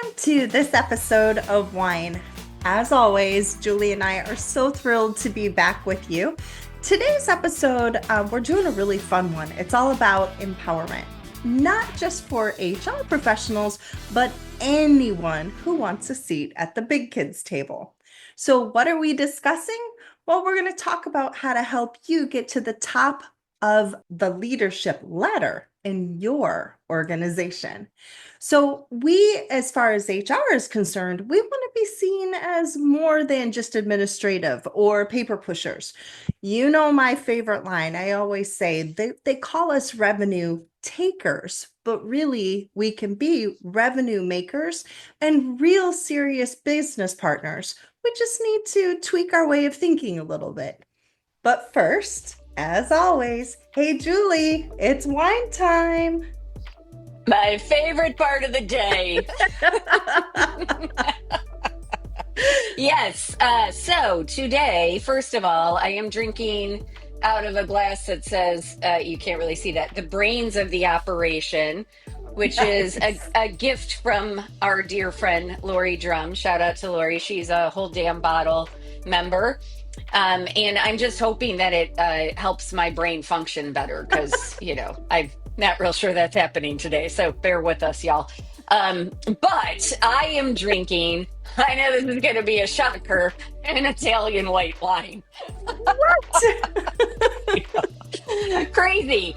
Welcome to this episode of Whine. As always, Julie and I are so thrilled to be back with you. Today's episode, we're doing a really fun one. It's all about empowerment, not just for HR professionals, but anyone who wants a seat at the big kids table. So what are we discussing? Well, we're going to talk about how to help you get to the top of the leadership ladder in your organization. So we, as far as HR is concerned, we want to be seen as more than just administrative or paper pushers. You know my favorite line. I always say they call us revenue takers, but really we can be revenue makers and real serious business partners. We just need to tweak our way of thinking a little bit. But first, as always, hey Julie, it's wine time. My favorite part of the day. Yes. So today, first of all, I am drinking out of a glass that says, you can't really see that, the brains of the operation, which is Nice. a gift from our dear friend, Lori Drum. Shout out to Lori. She's a whole damn bottle member. And I'm just hoping that it helps my brain function better because, I'm not real sure that's happening today. So bear with us, y'all. But I am drinking, I know this is going to be a shocker, an Italian white wine. Crazy.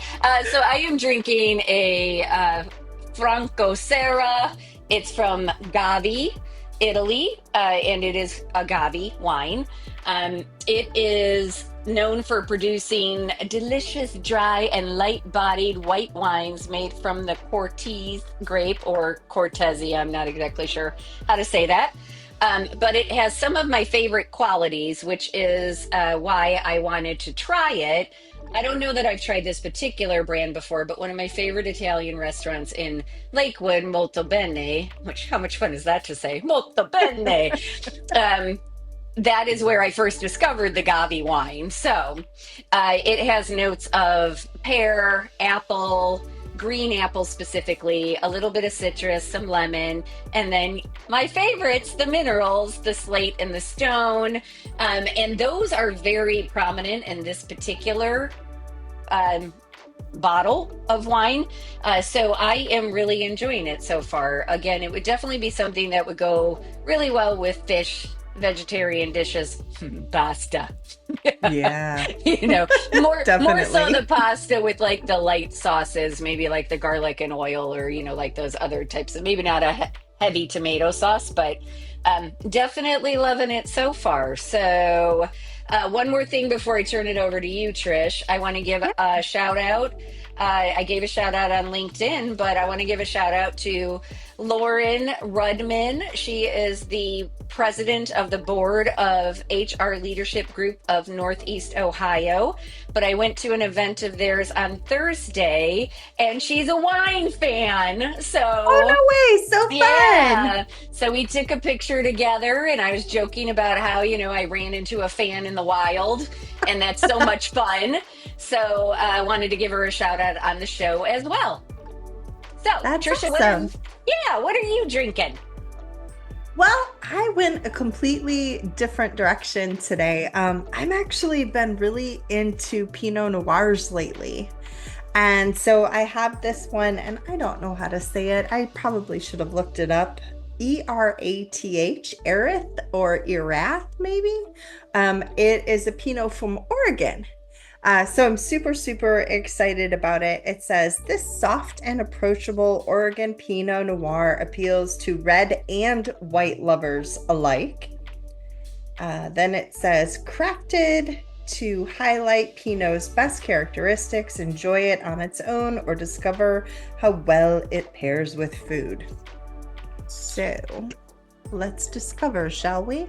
So I am drinking a Franco Serra. It's from Gavi, Italy, and it is agave wine. It is known for producing delicious, dry, and light-bodied white wines made from the Cortese grape or Cortese. I'm not exactly sure how to say that. But it has some of my favorite qualities, which is why I wanted to try it. I don't know that I've tried this particular brand before, but one of my favorite Italian restaurants in Lakewood, Molto Bene, which how much fun is that to say? Molto Bene. That is where I first discovered the Gavi wine. So it has notes of pear, apple, green apple specifically, a little bit of citrus, some lemon, and then my favorites, the minerals, the slate and the stone. And those are very prominent in this particular bottle of wine. So I am really enjoying it so far. Again, it would definitely be something that would go really well with fish, vegetarian dishes, pasta. Yeah, More so definitely. the pasta with like the light sauces, maybe like the garlic and oil, or like those other types of, maybe not a heavy tomato sauce, but definitely loving it so far. So one more thing before I turn it over to you, Trish. I want to give a shout out. I gave a shout out on LinkedIn, but I want to give a shout out to Lauren Rudman. She is the president of the board of HR Leadership Group of Northeast Ohio. But I went to an event of theirs on Thursday, and she's a wine fan. Oh, So no way. So fun. yeah. So we took a picture together, and I was joking about how, I ran into a fan in the wild, and that's so much fun. So I wanted to give her a shout out on the show as well. So, That's Trisha, awesome. what are you drinking? Well, I went a completely different direction today. I've actually been really into Pinot Noirs lately. And so I have this one, and I don't know how to say it. I probably should have looked it up. Erath, Erath or Erath, maybe. It is a Pinot from Oregon. So I'm super, super excited about it. It says this soft and approachable Oregon Pinot Noir appeals to red and white lovers alike. Then it says crafted to highlight Pinot's best characteristics, enjoy it on its own, or discover how well it pairs with food. So let's discover, shall we?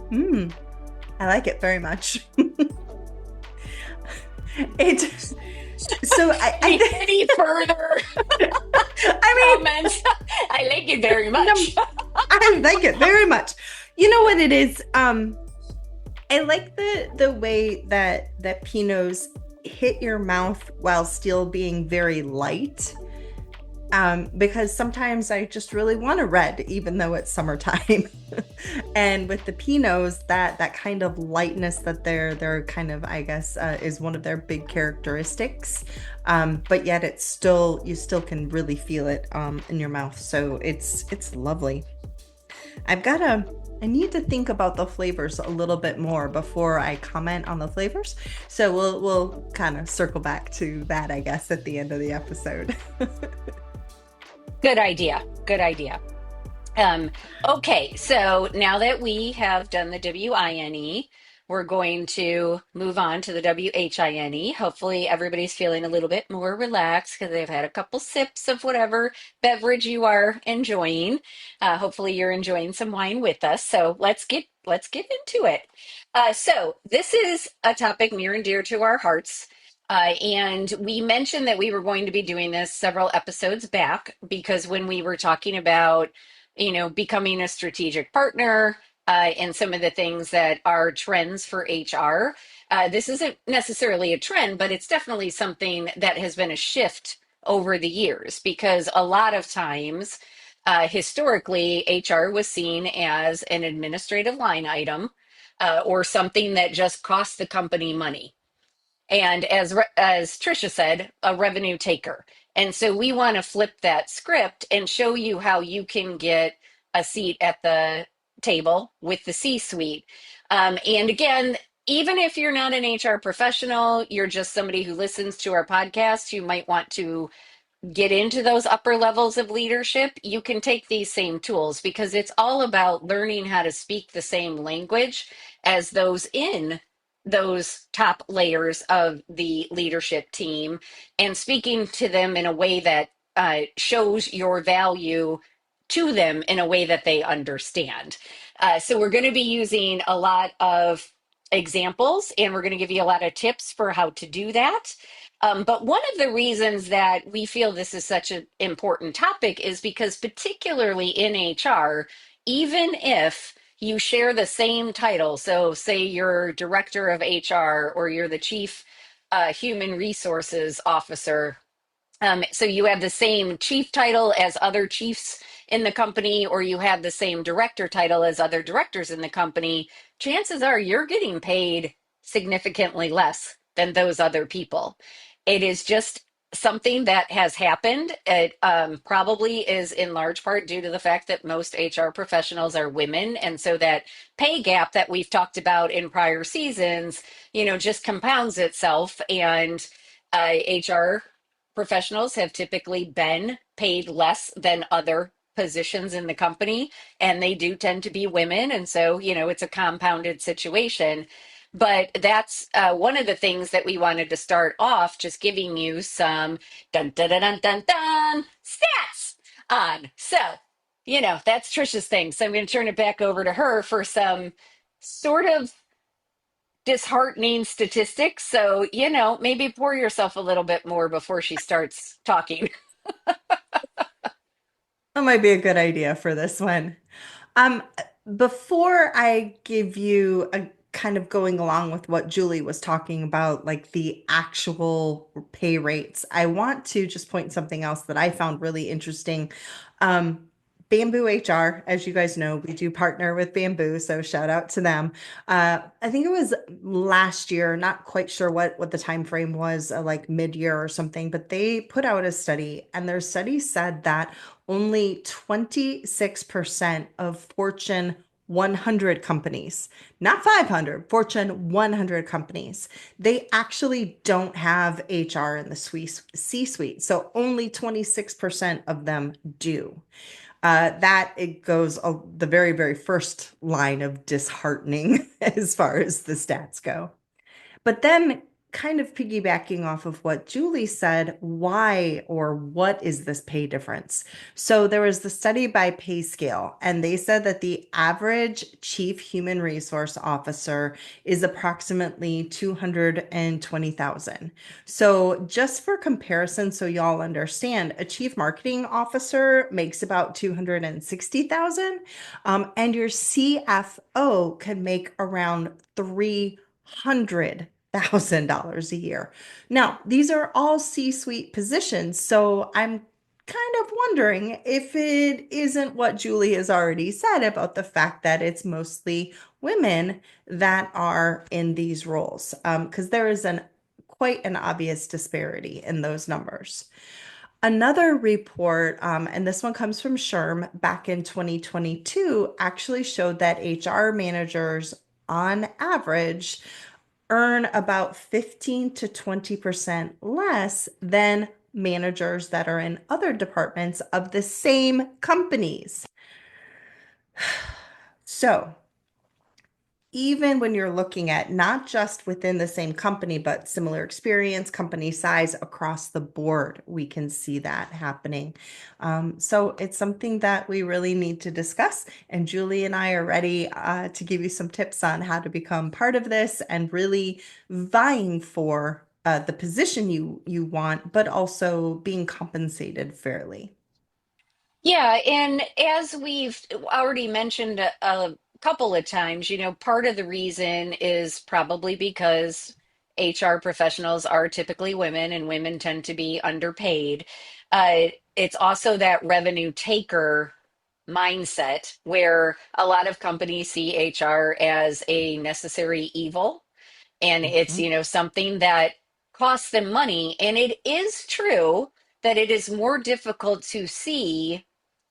Hmm. I like it very much. It so Any further I mean comments? I like it very much. I like it very much. You know what it is? I like the way that Pinots hit your mouth while still being very light. Because sometimes I just really want a red, even though it's summertime. And with the Pinots, that kind of lightness that they're kind of, I guess, is one of their big characteristics. But yet it's still, you still can really feel it in your mouth. So it's lovely. I've got to, I need to think about the flavors a little bit more before I comment on the flavors. So we'll kind of circle back to that, I guess, at the end of the episode. Good idea. Good idea. Um, okay, so now that we have done the WINE, we're going to move on to the WHINE. Hopefully, everybody's feeling a little bit more relaxed because they've had a couple sips of whatever beverage you are enjoying. Hopefully, you're enjoying some wine with us. So let's get into it. So this is a topic near and dear to our hearts. And we mentioned that we were going to be doing this several episodes back because when we were talking about becoming a strategic partner, and some of the things that are trends for HR. This isn't necessarily a trend, but it's definitely something that has been a shift over the years because a lot of times, historically, HR was seen as an administrative line item or something that just cost the company money, and as Trisha said, a revenue taker. And so we want to flip that script and show you how you can get a seat at the table with the C-suite. And again, even if you're not an HR professional, you're just somebody who listens to our podcast, you might want to get into those upper levels of leadership, you can take these same tools because it's all about learning how to speak the same language as those in those top layers of the leadership team and speaking to them in a way that shows your value to them in a way that they understand. So, we're going to be using a lot of examples and we're going to give you a lot of tips for how to do that. But one of the reasons that we feel this is such an important topic is because, particularly in HR, even if you share the same title, so say you're director of HR or you're the chief human resources officer, so you have the same chief title as other chiefs in the company, or you have the same director title as other directors in the company, chances are you're getting paid significantly less than those other people. It is just something that has happened. It probably is in large part due to the fact that most HR professionals are women. And so that pay gap that we've talked about in prior seasons, just compounds itself. And HR professionals have typically been paid less than other positions in the company, and they do tend to be women. And so, it's a compounded situation. But that's one of the things that we wanted to start off just giving you some dun dun dun dun dun, dun stats on. So, that's Trisha's thing. So I'm going to turn it back over to her for some sort of disheartening statistics. So, maybe pour yourself a little bit more before she starts talking. That might be a good idea for this one. Um, Before I give you a kind of going along with what Julie was talking about, like the actual pay rates, I want to just point something else that I found really interesting. Um, Bamboo HR, as you guys know, we do partner with Bamboo, so shout out to them. I think it was last year, not quite sure what the time frame was, like mid-year or something, but they put out a study, and their study said that only 26% of Fortune 100 companies, not 500, Fortune 100 companies, they actually don't have HR in the C-suite. So only 26% of them do. That it goes the very, very first line of disheartening as far as the stats go. But then, kind of piggybacking off of what Julie said, why or what is this pay difference? So, there was the study by Pay Scale, and they said that the average chief human resource officer is approximately 220,000. So, just for comparison, so y'all understand, a chief marketing officer makes about 260,000, and your CFO can make around 300,000. $100,000 a year. Now, these are all C-suite positions, so I'm kind of wondering if it isn't what Julie has already said about the fact that it's mostly women that are in these roles, because there is an quite an obvious disparity in those numbers. Another report, and this one comes from SHRM back in 2022, actually showed that HR managers on average earn about 15 to 20% less than managers that are in other departments of the same companies. So, even when you're looking at not just within the same company, but similar experience, company size across the board, we can see that happening. So it's something that we really need to discuss. And Julie and I are ready to give you some tips on how to become part of this and really vying for the position you want, but also being compensated fairly. Yeah, and as we've already mentioned a couple of times, part of the reason is probably because HR professionals are typically women and women tend to be underpaid. It's also that revenue taker mindset where a lot of companies see HR as a necessary evil, and it's Mhm. something that costs them money, and it is true that it is more difficult to see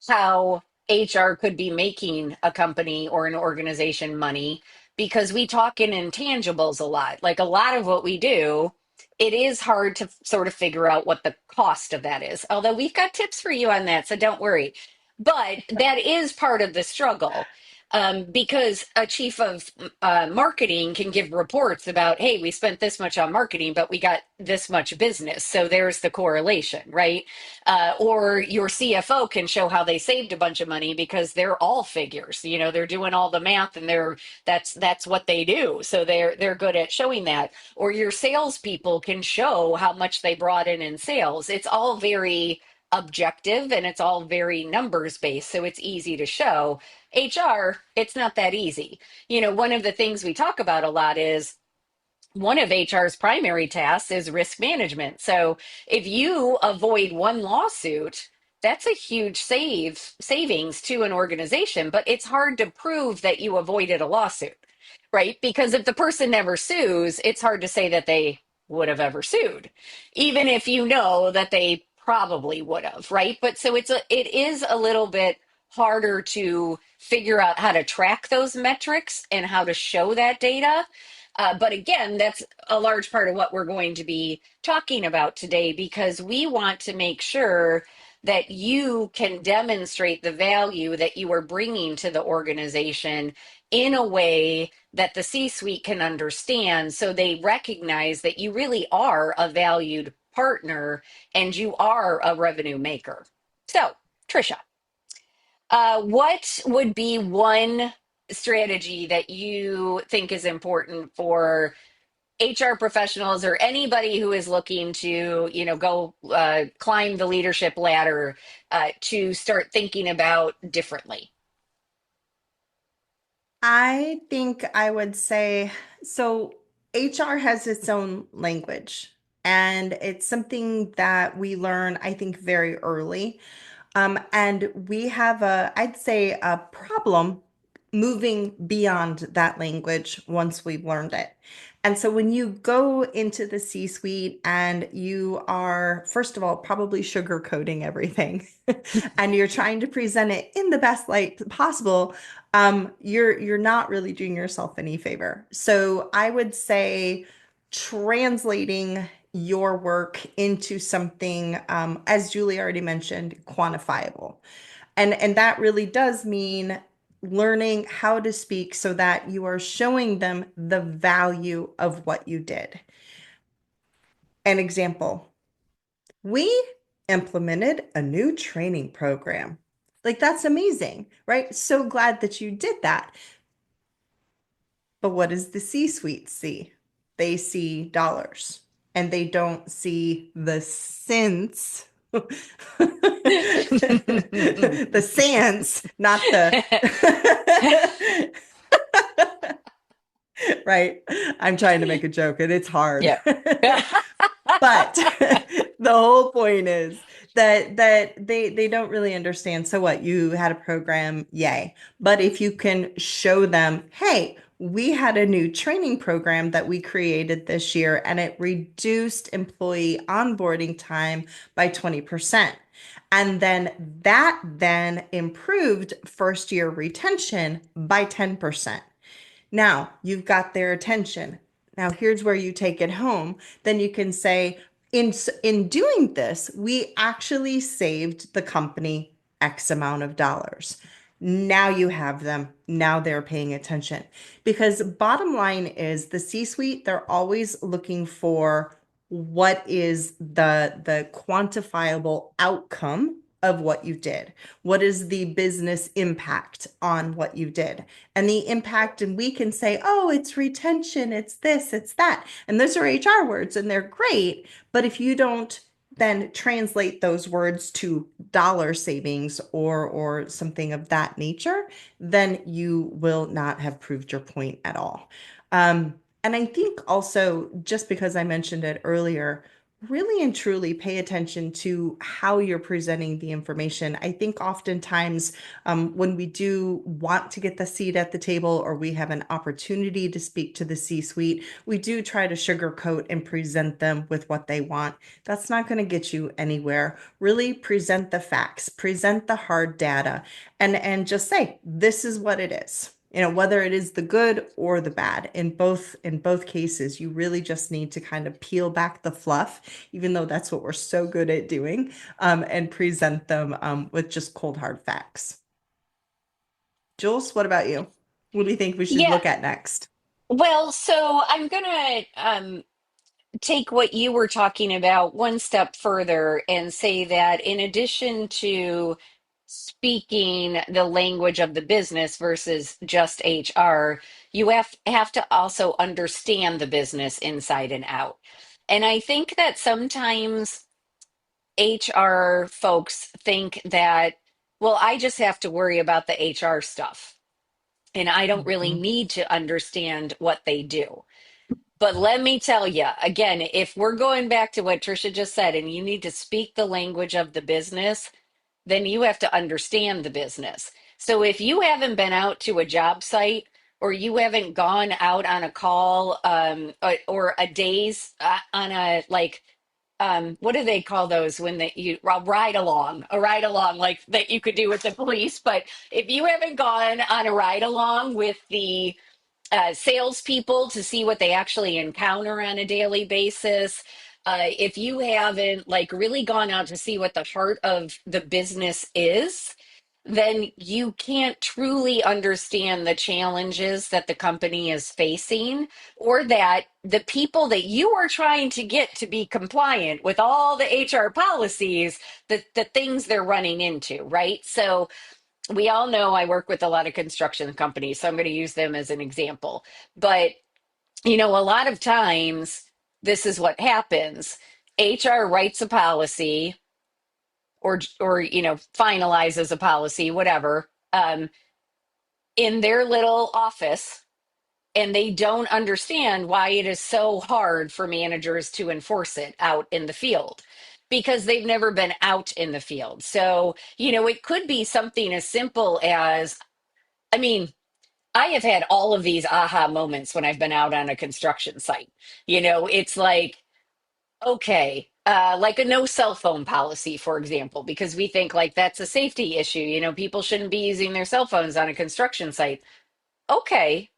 how HR could be making a company or an organization money because we talk in intangibles a lot. Like a lot of what we do, it is hard to sort of figure out what the cost of that is, although we've got tips for you on that, so don't worry. But that is part of the struggle, because a chief of marketing can give reports about, hey, we spent this much on marketing, but we got this much business. So there's the correlation, right? Or your CFO can show how they saved a bunch of money because they're all figures. They're doing all the math, and that's what they do. So they're good at showing that. Or your salespeople can show how much they brought in sales. It's all very objective and it's all very numbers based, so it's easy to show. HR, it's not that easy. One of the things we talk about a lot is one of HR's primary tasks is risk management. So if you avoid one lawsuit, that's a huge savings to an organization, but it's hard to prove that you avoided a lawsuit, right? Because if the person never sues, it's hard to say that they would have ever sued, even if you know that they probably would have, right? But so it is a little bit harder to figure out how to track those metrics and how to show that data. But again, that's a large part of what we're going to be talking about today, because we want to make sure that you can demonstrate the value that you are bringing to the organization in a way that the C suite can understand, so they recognize that you really are a valued partner and you are a revenue maker. So, Trisha, what would be one strategy that you think is important for HR professionals or anybody who is looking to, go climb the leadership ladder, to start thinking about differently? I think I would say so. HR has its own language, and it's something that we learn, I think, very early. And we have I'd say, a problem moving beyond that language once we've learned it. And so when you go into the C-suite and you are, first of all, probably sugarcoating everything and you're trying to present it in the best light possible, you're not really doing yourself any favor. So I would say translating your work into something, as Julie already mentioned, quantifiable. And that really does mean learning how to speak so that you are showing them the value of what you did. An example, we implemented a new training program. Like, that's amazing, right? So glad that you did that. But what does the C-suite see? They see dollars and they don't see the cents. The cents, not the Right? I'm trying to make a joke and it's hard. Yeah. But the whole point is that they don't really understand. So what? You had a program, yay. But if you can show them, hey, we had a new training program that we created this year and it reduced employee onboarding time by 20%. And then that then improved first year retention by 10%. Now you've got their attention. Now here's where you take it home. Then you can say, in doing this, we actually saved the company X amount of dollars. Now you have them. Now they're paying attention. Because bottom line is the C-suite, they're always looking for what is the quantifiable outcome of what you did. What is the business impact on what you did? And the impact, and we can say, oh, it's retention, it's this, it's that. And those are HR words and they're great. But if you don't then translate those words to dollar savings or something of that nature, then you will not have proved your point at all. And I think also, just because I mentioned it earlier, really and truly pay attention to how you're presenting the information. I think oftentimes when we do want to get the seat at the table or we have an opportunity to speak to the C-suite, we do try to sugarcoat and present them with what they want. That's not going to get you anywhere. Really present the facts, present the hard data, and just say, this is what it is. Whether it is the good or the bad. In both cases, you really just need to kind of peel back the fluff, even though that's what we're so good at doing, and present them with just cold hard facts. Jules, what about you? What do you think we should Yeah. look at next? Well, so I'm gonna take what you were talking about one step further and say that in addition to speaking the language of the business versus just HR, you have to also understand the business inside and out. And I think that sometimes HR folks think that, well, I just have to worry about the HR stuff and I don't really Mhm. need to understand what they do. But let me tell you, again, if we're going back to what Trisha just said, and you need to speak the language of the business, then you have to understand the business. So if you haven't been out to a job site or you haven't gone out on a call or a days on a like what do they call those when they you a ride along like that you could do with the police. But if you haven't gone on a ride along with the salespeople to see what they actually encounter on a daily basis. If you haven't like really gone out to see what the heart of the business is, then you can't truly understand the challenges that the company is facing, or that the people that you are trying to get to be compliant with all the HR policies, the things they're running into, right? So we all know I work with a lot of construction companies, so I'm going to use them as an example. But, a lot of times this is what happens. HR writes a policy or finalizes a policy, whatever, in their little office, and they don't understand why it is so hard for managers to enforce it out in the field because they've never been out in the field. So, it could be something as simple as, I mean, I have had all of these aha moments when I've been out on a construction site. It's like, okay, like a no cell phone policy, for example, because we think like that's a safety issue. People shouldn't be using their cell phones on a construction site. Okay,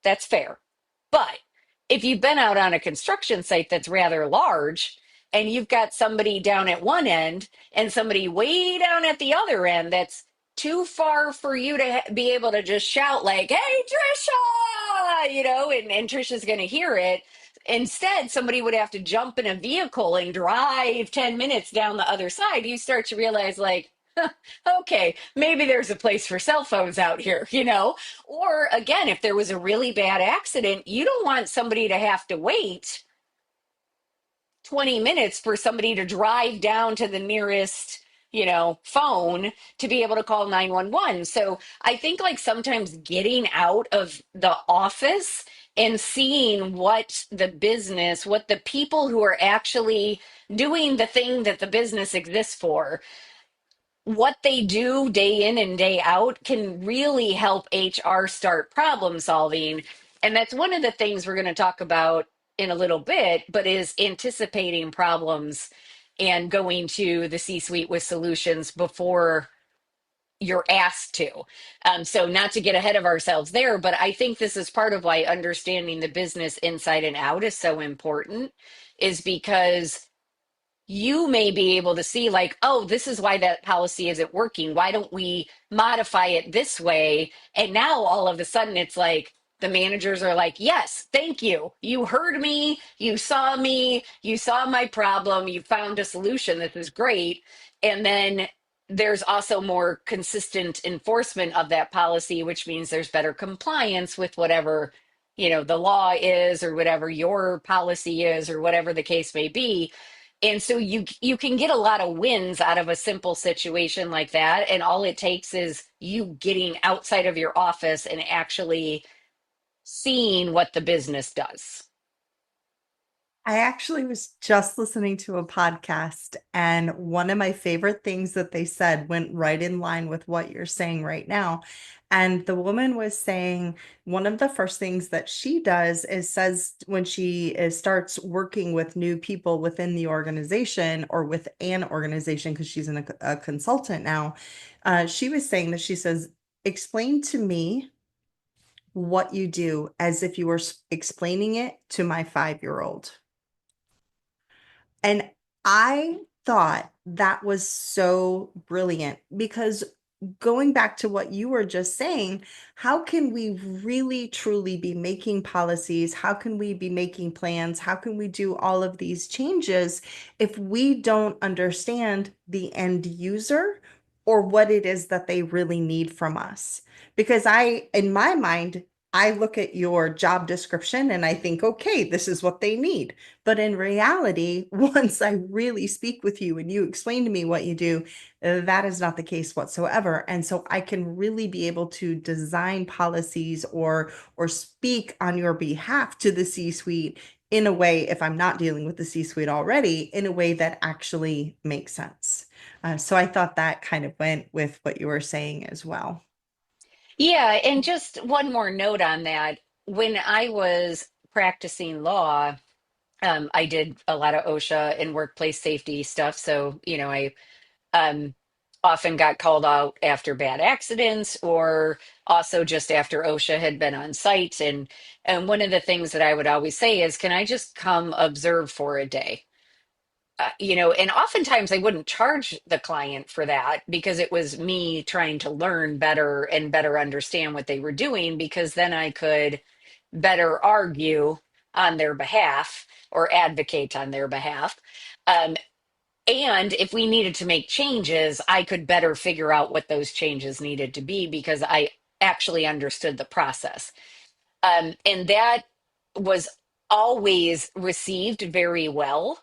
that's fair. But if you've been out on a construction site that's rather large and you've got somebody down at one end and somebody way down at the other end that's too far for you to be able to just shout like, "Hey, Trisha," and Trisha's going to hear it. Instead, somebody would have to jump in a vehicle and drive 10 minutes down the other side. You start to realize like, okay, maybe there's a place for cell phones out here. Or again, if there was a really bad accident, you don't want somebody to have to wait 20 minutes for somebody to drive down to the nearest phone to be able to call 911. So I think like sometimes getting out of the office and seeing what the people who are actually doing the thing that the business exists for, what they do day in and day out can really help HR start problem solving. And that's one of the things we're going to talk about in a little bit, but is anticipating problems and going to the C suite with solutions before you're asked to. So, not to get ahead of ourselves there, but I think this is part of why understanding the business inside and out is so important, is because you may be able to see like, oh, this is why that policy isn't working, why don't we modify it this way? And now all of a sudden it's like the managers are like, yes, thank you, you heard me, you saw my problem, you found a solution, this is great. And then there's also more consistent enforcement of that policy, which means there's better compliance with whatever the law is, or whatever your policy is, or whatever the case may be. And so you can get a lot of wins out of a simple situation like that. And all it takes is you getting outside of your office and actually seeing what the business does. I actually was just listening to a podcast, and one of my favorite things that they said went right in line with what you're saying right now. And the woman was saying one of the first things that she does is says when she starts working with new people within the organization or with an organization, because she's a consultant now, she was saying that she says, explain to me what you do as if you were explaining it to my 5-year-old. And I thought that was so brilliant because going back to what you were just saying, how can we really truly be making policies? How can we be making plans? How can we do all of these changes if we don't understand the end user or what it is that they really need from us? Because in my mind, I look at your job description and I think, okay, this is what they need. But in reality, once I really speak with you and you explain to me what you do, that is not the case whatsoever. And so I can really be able to design policies or speak on your behalf to the C-suite in a way, if I'm not dealing with the C-suite already, in a way that actually makes sense. So I thought that kind of went with what you were saying as well. Yeah, and just one more note on that. When I was practicing law, I did a lot of OSHA and workplace safety stuff. So, I um, often got called out after bad accidents, or also just after OSHA had been on site. And one of the things that I would always say is, can I just come observe for a day? And oftentimes I wouldn't charge the client for that because it was me trying to learn better and better understand what they were doing, because then I could better argue on their behalf or advocate on their behalf. Um, and if we needed to make changes, I could better figure out what those changes needed to be because I actually understood the process. And that was always received very well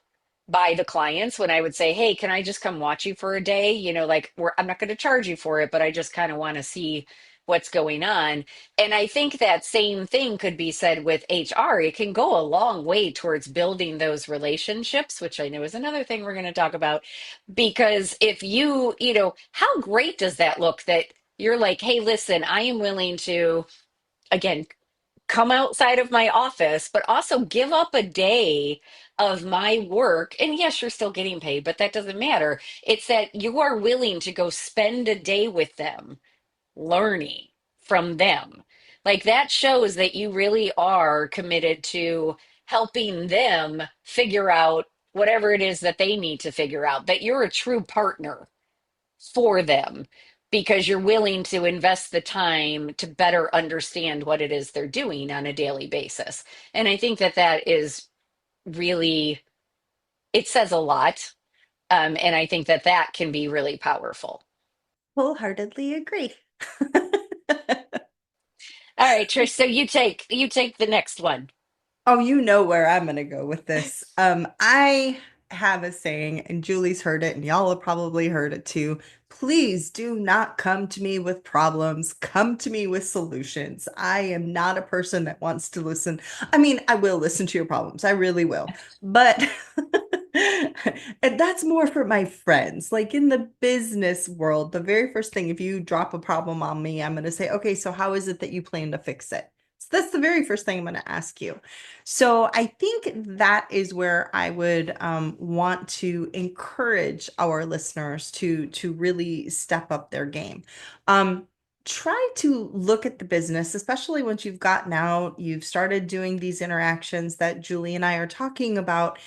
by the clients when I would say, hey, can I just come watch you for a day? Like I'm not going to charge you for it, but I just kind of want to see what's going on. And I think that same thing could be said with HR. It can go a long way towards building those relationships, which I know is another thing we're going to talk about. Because if how great does that look that you're like, hey, listen, I am willing to, again, come outside of my office, but also give up a day of my work. And yes, you're still getting paid, but that doesn't matter. It's that you are willing to go spend a day with them, learning from them. Like that shows that you really are committed to helping them figure out whatever it is that they need to figure out, that you're a true partner for them because you're willing to invest the time to better understand what it is they're doing on a daily basis. And I think that that is really, it says a lot. And I think that that can be really powerful. Wholeheartedly agree. All right, Trish. So you take the next one. Oh, you know where I'm going to go with this. I have a saying, and Julie's heard it, and y'all have probably heard it too. Please do not come to me with problems. Come to me with solutions. I am not a person that wants to listen. I mean, I will listen to your problems. I really will. But and that's more for my friends. Like in the business world, the very first thing, if you drop a problem on me, I'm going to say, okay, so how is it that you plan to fix it? So that's the very first thing I'm going to ask you. So I think that is where I would want to encourage our listeners to really step up their game. Um, Try to look at the business, especially once you've gotten out, you've started doing these interactions that Julie and I are talking about,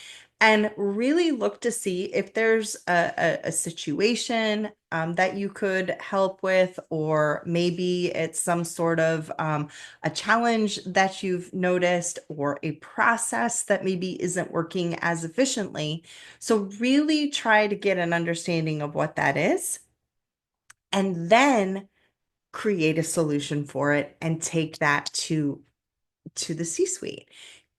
and really look to see if there's a situation that you could help with, or maybe it's some sort of a challenge that you've noticed, or a process that maybe isn't working as efficiently. So, really try to get an understanding of what that is, and then create a solution for it and take that to the C-suite.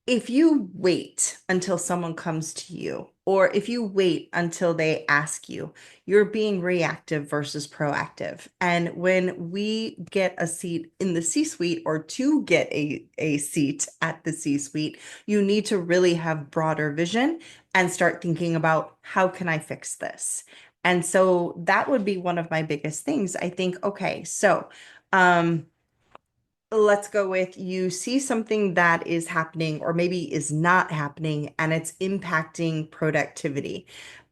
If you wait until someone comes to you, or if you wait until they ask you, you're being reactive versus proactive. And when we get a seat in the C-suite, or to get a seat at the C-suite, you need to really have broader vision and start thinking about, how can I fix this? And so that would be one of my biggest things. I think, okay, so um, let's go with, you see something that is happening or maybe is not happening, and it's impacting productivity.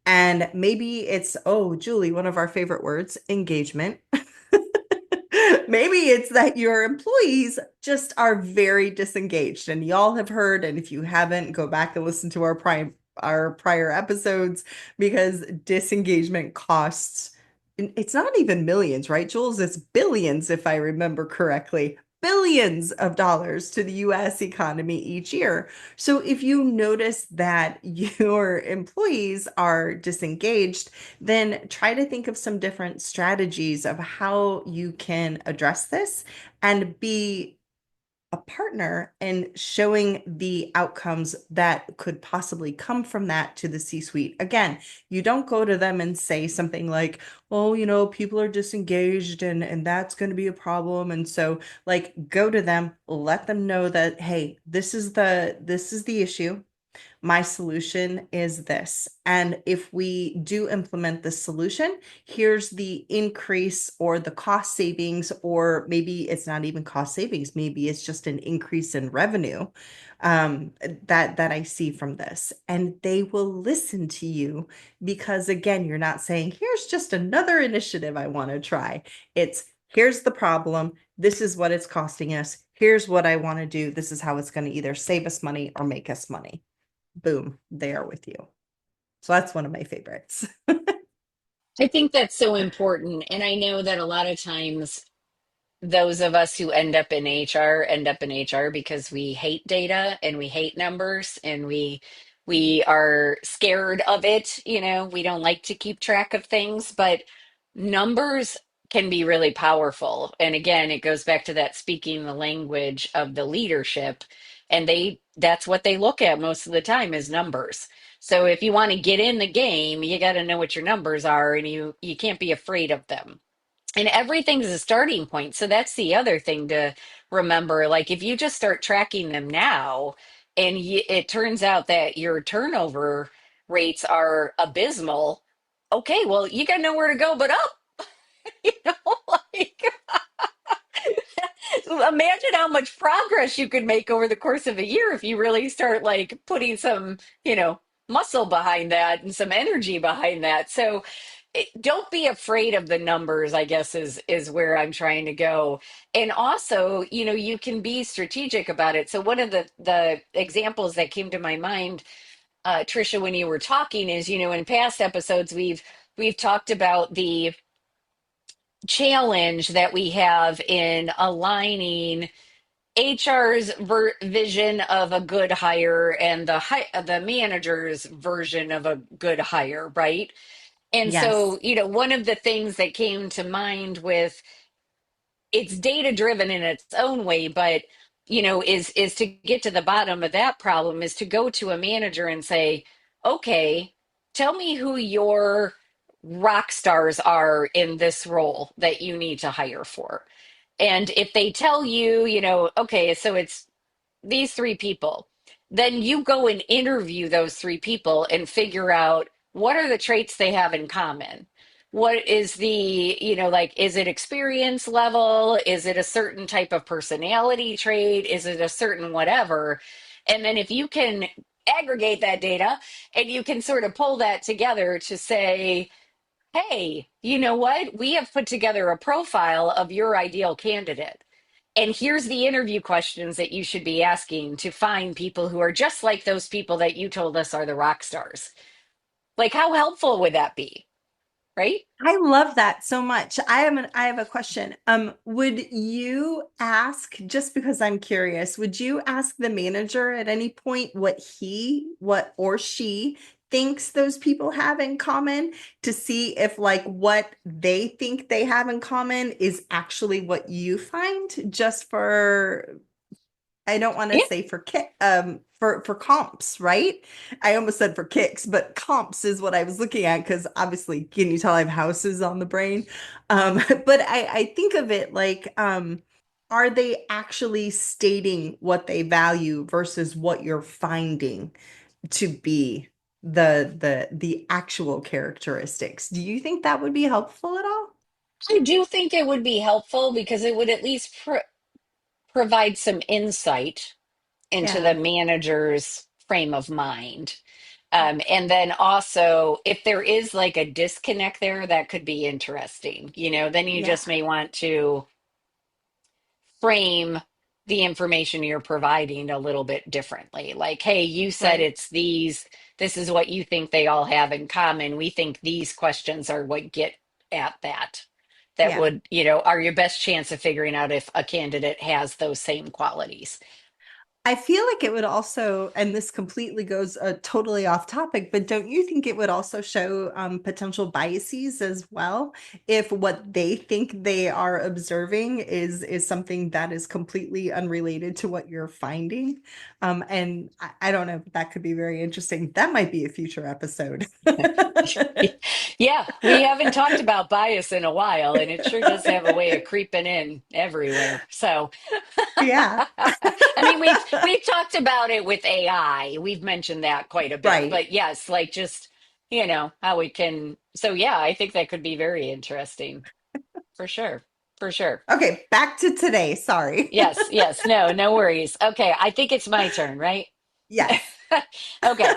And maybe it's, oh, Julie, one of our favorite words, engagement. Maybe it's that your employees just are very disengaged, and y'all have heard, and if you haven't, go back and listen to our prior episodes, because disengagement costs, it's not even millions, right, Jules? It's billions, if I remember correctly. Billions of dollars to the US economy each year. So if you notice that your employees are disengaged, then try to think of some different strategies of how you can address this and be a partner in showing the outcomes that could possibly come from that to the C-suite. Again, you don't go to them and say something like, "Oh, people are disengaged, and that's going to be a problem." And so, like, go to them, let them know that, hey, this is the issue. My solution is this. And if we do implement this solution, here's the increase or the cost savings, or maybe it's not even cost savings. Maybe it's just an increase in revenue that I see from this. And they will listen to you, because again, you're not saying, here's just another initiative I want to try. It's, here's the problem. This is what it's costing us. Here's what I want to do. This is how it's going to either save us money or make us money. Boom, they are with you. So that's one of my favorites. I think that's so important. And I know that a lot of times those of us who end up in HR because we hate data and we hate numbers and we are scared of it, we don't like to keep track of things, but numbers can be really powerful. And again, it goes back to that speaking the language of the leadership, and that's what they look at most of the time is numbers. So if you want to get in the game, you got to know what your numbers are, and you can't be afraid of them, and everything's a starting point. So that's the other thing to remember. Like if you just start tracking them now, and it turns out that your turnover rates are abysmal, okay, well, you got nowhere to go but up. You know, like imagine how much progress you could make over the course of a year if you really start like putting some, muscle behind that and some energy behind that. So don't be afraid of the numbers, I guess is where I'm trying to go. And also, you can be strategic about it. So one of the examples that came to my mind, Trisha, when you were talking is, in past episodes we've talked about the challenge that we have in aligning HR's vision of a good hire and the manager's version of a good hire, right? And Yes. so, one of the things that came to mind with, it's data driven in its own way, but is to get to the bottom of that problem is to go to a manager and say, okay, tell me who your rock stars are in this role that you need to hire for. And if they tell you, okay, so it's these three people, then you go and interview those three people and figure out what are the traits they have in common. What is like, is it experience level? Is it a certain type of personality trait? Is it a certain whatever? And then if you can aggregate that data and you can sort of pull that together to say, hey, you know what? We have put together a profile of your ideal candidate. And here's the interview questions that you should be asking to find people who are just like those people that you told us are the rock stars. Like, how helpful would that be? Right? I love that so much. I have a question. Would you ask, just because I'm curious, would you ask the manager at any point what or she thinks those people have in common to see if like what they think they have in common is actually what you find, just for, I don't want to Yeah, say for for comps, right? I almost said for kicks, but comps is what I was looking at because obviously, can you tell I have houses on the brain? But I think of it like, are they actually stating what they value versus what you're finding to be the actual characteristics? Do you think that would be helpful at all? I do think it would be helpful because it would at least provide some insight into the Yeah, manager's frame of mind. And then also, if there is like a disconnect there, that could be interesting. Then you yeah, just may want to frame the information you're providing a little bit differently. Like, hey, you said right. it's these, this is what you think they all have in common. We think these questions are what get at that. That Yeah. would, are your best chance of figuring out if a candidate has those same qualities. I feel like it would also, and this completely goes totally off topic, but don't you think it would also show potential biases as well if what they think they are observing is something that is completely unrelated to what you're finding? And I don't know, that could be very interesting. That might be a future episode. Yeah, we haven't talked about bias in a while, and it sure does have a way of creeping in everywhere. So, Yeah. I mean, we've talked about it with AI. We've mentioned that quite a bit. Right. But yes, like just, how we can. So yeah, I think that could be very interesting for sure. For sure. Okay, back to today. Sorry. Yes, yes. No, no worries. Okay, I think it's my turn, right? Yes. Okay.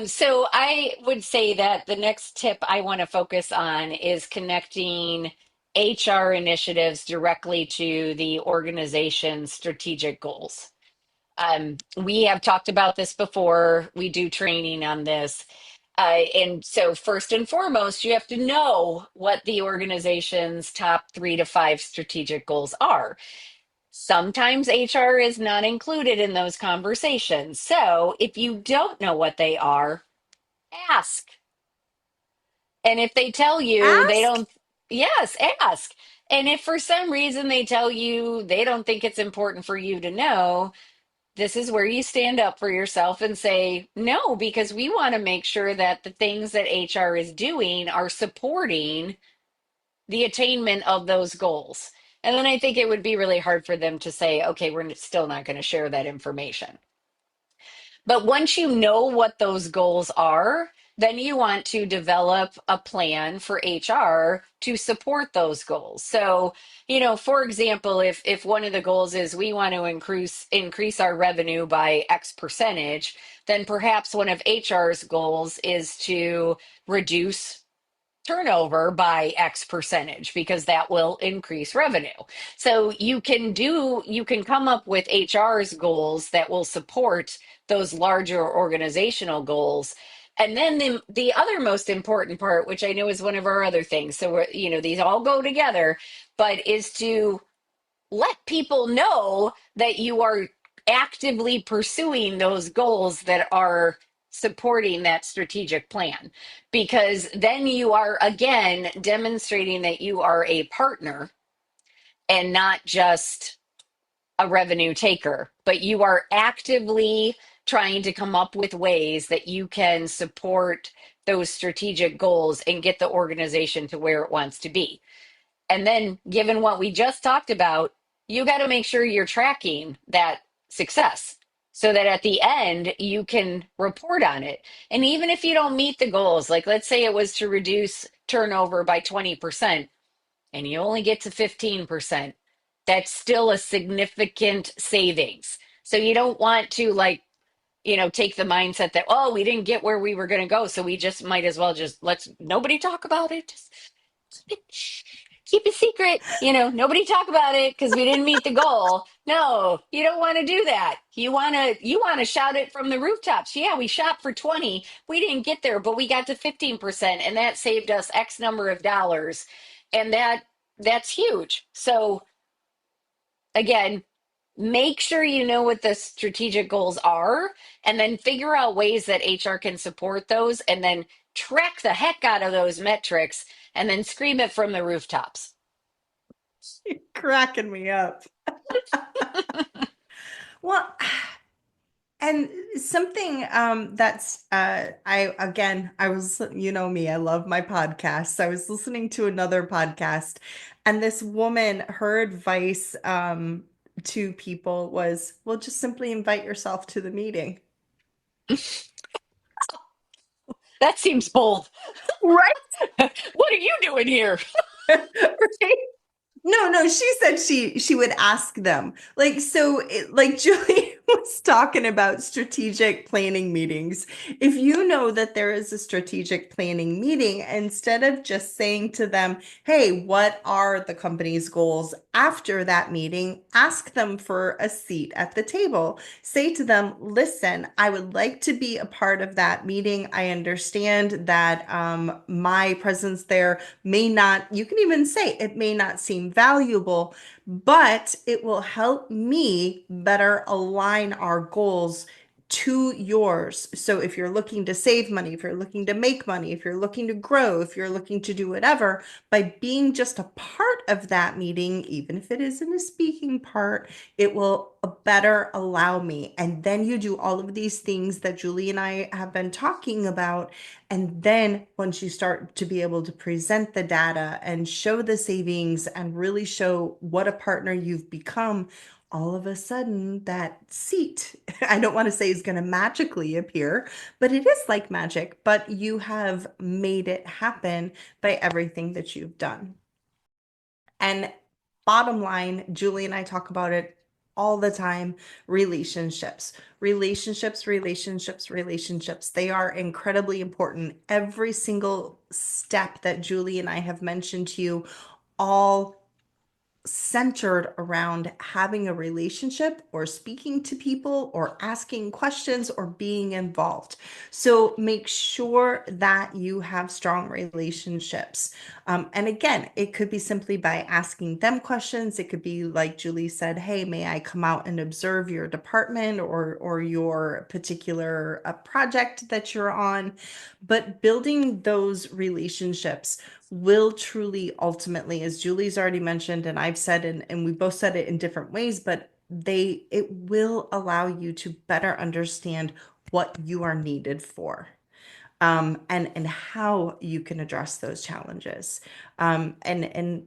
So I would say that the next tip I want to focus on is connecting HR initiatives directly to the organization's strategic goals. We have talked about this before. We do training on this. And so, first and foremost, you have to know what the organization's top 3 to 5 strategic goals are. Sometimes HR is not included in those conversations. So if you don't know what they are, ask. And if they tell you they Ask. don't, yes, ask. And if for some reason they tell you they don't think it's important for you to know, this is where you stand up for yourself and say, no, because we want to make sure that the things that HR is doing are supporting the attainment of those goals. And then I think it would be really hard for them to say, okay, we're still not going to share that information. But once you know what those goals are, then you want to develop a plan for HR to support those goals. So, for example, if one of the goals is we want to increase our revenue by X percentage, then perhaps one of HR's goals is to reduce turnover by X percentage because that will increase revenue. So you can come up with HR's goals that will support those larger organizational goals. And then the other most important part, which I know is one of our other things. So these all go together, but is to let people know that you are actively pursuing those goals that are supporting that strategic plan. Because then you are, again, demonstrating that you are a partner and not just a revenue taker, but you are actively trying to come up with ways that you can support those strategic goals and get the organization to where it wants to be. And then, given what we just talked about, you got to make sure you're tracking that success so that at the end you can report on it. And even if you don't meet the goals, like let's say it was to reduce turnover by 20% and you only get to 15%, that's still a significant savings. So you don't want to take the mindset that, oh, we didn't get where we were going to go. So we just might as well just let's nobody talk about it. Just keep it secret. Nobody talk about it because we didn't meet the goal. No, you don't want to do that. You want to shout it from the rooftops. Yeah, we shot for 20. We didn't get there, but we got to 15%, and that saved us X number of dollars. And that's huge. So again, make sure you know what the strategic goals are and then figure out ways that HR can support those and then track the heck out of those metrics and then scream it from the rooftops. You're cracking me up. Well, and something that's I was, you know me, I love my podcasts. I was listening to another podcast, and this woman, her advice to people was, well, just simply invite yourself to the meeting. That seems bold. Right. What are you doing here? Right. No, no, she said she would ask them. Like so like Julie was talking about strategic planning meetings. If you know that there is a strategic planning meeting, instead of just saying to them, "Hey, what are the company's goals?" After that meeting, ask them for a seat at the table. Say to them, "Listen, I would like to be a part of that meeting. I understand that my presence there may not, you can even say it may not seem valuable, but it will help me better align our goals to yours. So if you're looking to save money, if you're looking to make money, if you're looking to grow, if you're looking to do whatever, by being just a part of that meeting, even if it isn't a speaking part, it will better allow me." And then you do all of these things that Julie and I have been talking about. And then once you start to be able to present the data and show the savings and really show what a partner you've become, all of a sudden that seat, I don't want to say is going to magically appear, but it is like magic, but you have made it happen by everything that you've done. And bottom line, Julie and I talk about it all the time, relationships, relationships, relationships, relationships. They are incredibly important. Every single step that Julie and I have mentioned to you, all centered around having a relationship or speaking to people or asking questions or being involved. So make sure that you have strong relationships. And again, it could be simply by asking them questions. It could be like Julie said, "Hey, may I come out and observe your department or your particular project that you're on?" But building those relationships will truly ultimately, as Julie's already mentioned, and I've said, and we both said it in different ways, but it will allow you to better understand what you are needed for, and how you can address those challenges. And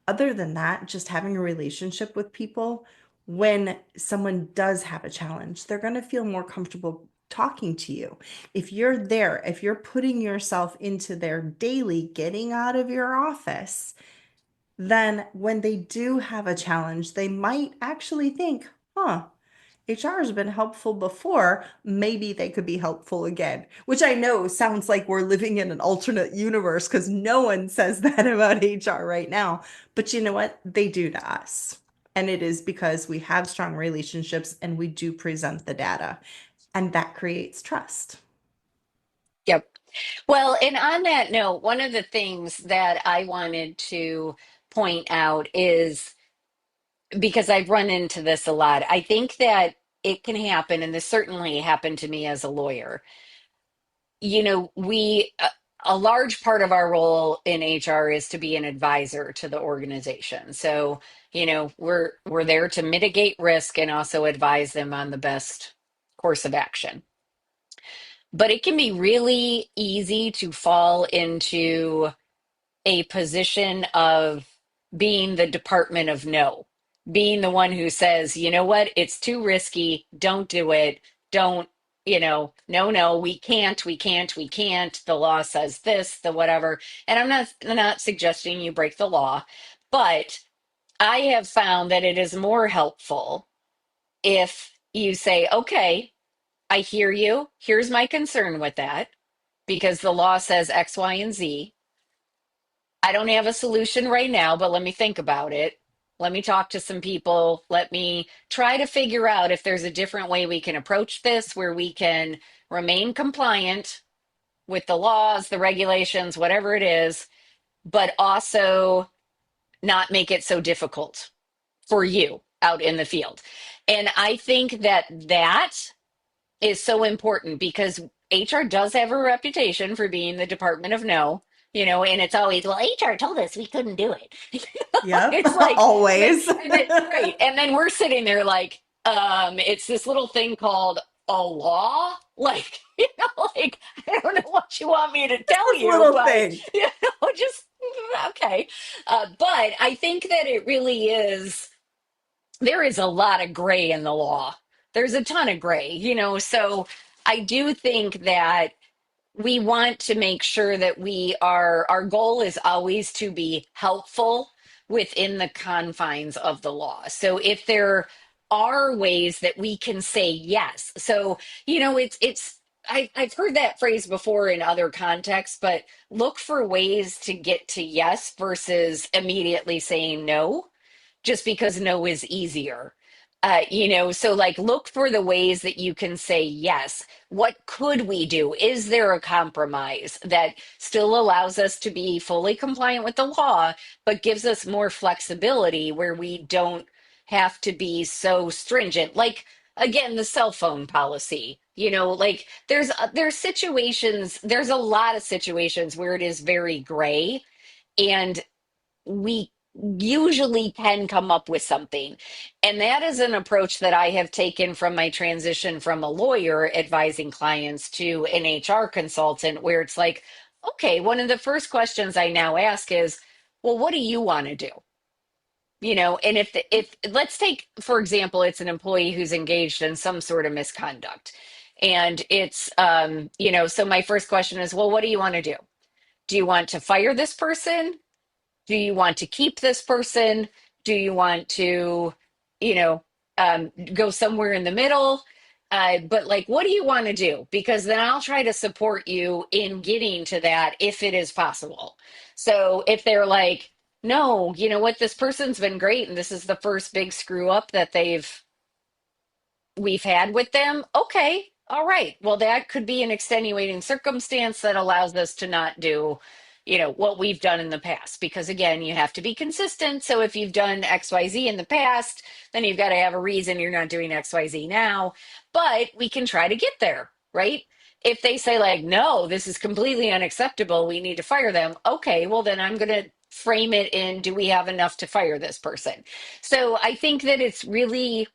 other than that, just having a relationship with people, when someone does have a challenge, they're going to feel more comfortable talking to you. If you're there, if you're putting yourself into their daily, getting out of your office, then when they do have a challenge, they might actually think, huh, HR has been helpful before. Maybe they could be helpful again, which I know sounds like we're living in an alternate universe because no one says that about HR right now. But you know what? They do to us. And it is because we have strong relationships and we do present the data, and that creates trust. Yep. Well, and on that note, one of the things that I wanted to point out is because I've run into this a lot, I think that it can happen, and this certainly happened to me as a lawyer. A large part of our role in HR is to be an advisor to the organization. So, we're there to mitigate risk and also advise them on the best course of action. But it can be really easy to fall into a position of being the department of no, being the one who says, you know what, it's too risky, don't do it, don't, no, no, we can't. The law says this, the whatever. And I'm not suggesting you break the law, but I have found that it is more helpful if you say, okay, I hear you. Here's my concern with that because the law says X, Y, and Z. I don't have a solution right now, but let me think about it. Let me talk to some people. Let me try to figure out if there's a different way we can approach this where we can remain compliant with the laws, the regulations, whatever it is, but also not make it so difficult for you out in the field. And I think that that is so important because HR does have a reputation for being the department of no, and it's always, well, HR told us we couldn't do it. Yep, It's like, always. right. And then we're sitting there like, it's this little thing called a law. Like, like, I don't know what you want me to tell This you, little but, thing. just, okay. But I think that it really is there is a lot of gray in the law. There's a ton of gray, so I do think that we want to make sure that our goal is always to be helpful within the confines of the law. So if there are ways that we can say yes. So, I've heard that phrase before in other contexts, but look for ways to get to yes versus immediately saying no just because no is easier. So like look for the ways that you can say yes. What could we do? Is there a compromise that still allows us to be fully compliant with the law, but gives us more flexibility where we don't have to be so stringent? Like again, the cell phone policy. Like there's situations, there's a lot of situations where it is very gray and we usually can come up with something. And that is an approach that I have taken from my transition from a lawyer advising clients to an HR consultant, where it's like, okay, one of the first questions I now ask is, well, what do you want to do? And if let's take, for example, it's an employee who's engaged in some sort of misconduct. And it's, so my first question is, well, what do you want to do? Do you want to fire this person? Do you want to keep this person? Do you want to, you know, go somewhere in the middle? But like, what do you want to do? Because then I'll try to support you in getting to that if it is possible. So if they're like, no, you know what, this person's been great and this is the first big screw up that we've had with them. Okay. All right. Well, that could be an extenuating circumstance that allows us to not do, what we've done in the past. Because again, you have to be consistent. So if you've done XYZ in the past, then you've got to have a reason you're not doing XYZ now. But we can try to get there, right? If they say, like, no, this is completely unacceptable, we need to fire them. Okay. Well, then I'm going to frame it in, do we have enough to fire this person? So I think that it's really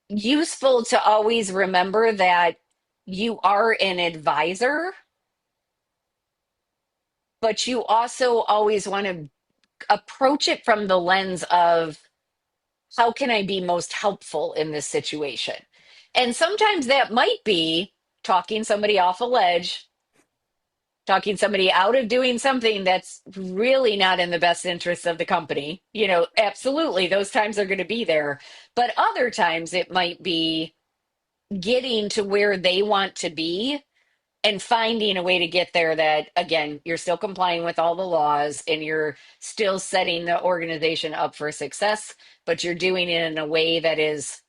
useful to always remember that you are an advisor, but you also always want to approach it from the lens of how can I be most helpful in this situation? And sometimes that might be talking somebody off a ledge, talking somebody out of doing something that's really not in the best interest of the company. Absolutely, those times are going to be there. But other times it might be getting to where they want to be and finding a way to get there that, again, you're still complying with all the laws and you're still setting the organization up for success, but you're doing it in a way that is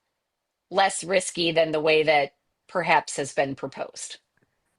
less risky than the way that perhaps has been proposed.